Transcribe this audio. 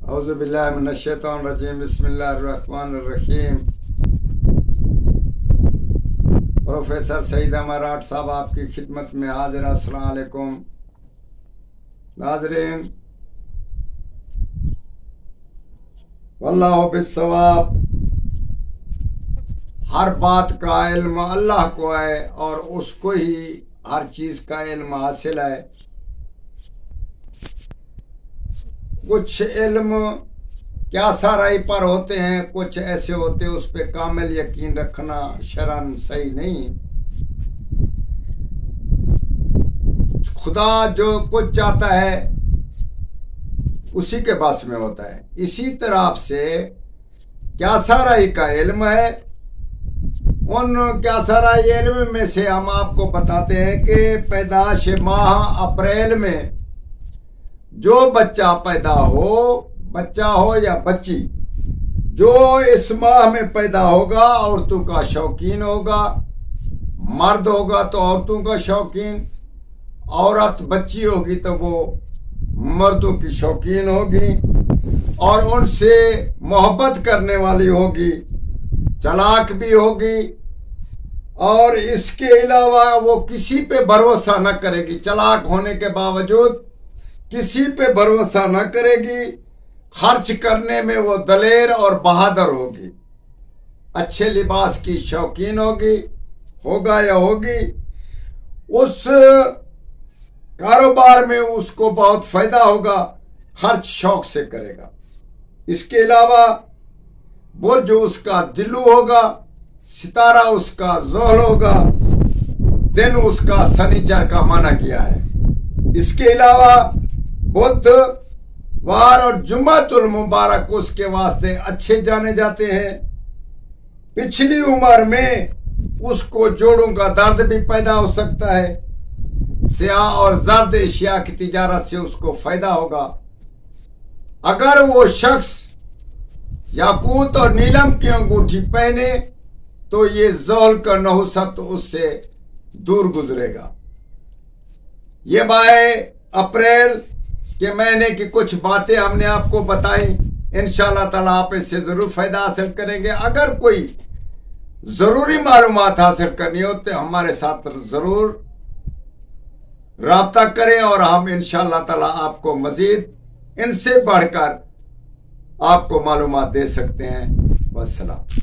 اعوذ باللہ من الشیطان الرجیم بسم اللہ الرحمن الرحیم۔ پروفیسر سعید امارات صاحب آپ کی خدمت میں حاضر۔ السلام علیکم ناظرین، واللہ بالصواب۔ ہر بات کا علم اللہ کو ہے اور اس کو ہی ہر چیز کا علم حاصل ہے۔ کچھ علم کیا سارائی پر ہوتے ہیں، کچھ ایسے ہوتے ہیں اس پہ کامل یقین رکھنا شرعاً صحیح نہیں۔ خدا جو کچھ چاہتا ہے اسی کے بس میں ہوتا ہے۔ اسی طرح سے کیا سارائی کا علم ہے، ان کیا سارائی علم میں سے ہم آپ کو بتاتے ہیں کہ پیدائش ماہ اپریل میں جو بچہ پیدا ہو، بچہ ہو یا بچی، جو اس ماہ میں پیدا ہوگا عورتوں کا شوقین ہوگا، مرد ہوگا تو عورتوں کا شوقین، عورت بچی ہوگی تو وہ مردوں کی شوقین ہوگی اور ان سے محبت کرنے والی ہوگی، چلاک بھی ہوگی، اور اس کے علاوہ وہ کسی پہ بھروسہ نہ کرے گی۔ چلاک ہونے کے باوجود کسی پہ بھروسہ نہ کرے گی، خرچ کرنے میں وہ دلیر اور بہادر ہوگی، اچھے لباس کی شوقین ہوگا یا ہوگی، اس کاروبار میں اس کو بہت فائدہ ہوگا، خرچ شوق سے کرے گا۔ اس کے علاوہ برج اس کا دلو ہوگا، ستارہ اس کا زحل ہوگا، دن اس کا سنیچر کا معنی کیا ہے۔ اس کے علاوہ بدھ وار اور جمعۃ المبارک اس کے واسطے اچھے جانے جاتے ہیں۔ پچھلی عمر میں اس کو جوڑوں کا درد بھی پیدا ہو سکتا ہے۔ سیاہ اور زرد اشیاء کی تجارت سے اس کو فائدہ ہوگا۔ اگر وہ شخص یاقوت اور نیلم کی انگوٹھی پہنے تو یہ زحل کا نحوست اس سے دور گزرے گا۔ یہ ماہ اپریل کے مہینے کی کچھ باتیں ہم نے آپ کو بتائیں، انشاءاللہ تعالیٰ آپ اس سے ضرور فائدہ حاصل کریں گے۔ اگر کوئی ضروری معلومات حاصل کرنی ہو تو ہمارے ساتھ ضرور رابطہ کریں اور ہم انشاءاللہ تعالیٰ آپ کو مزید ان سے بڑھ کر آپ کو معلومات دے سکتے ہیں۔ والسلام۔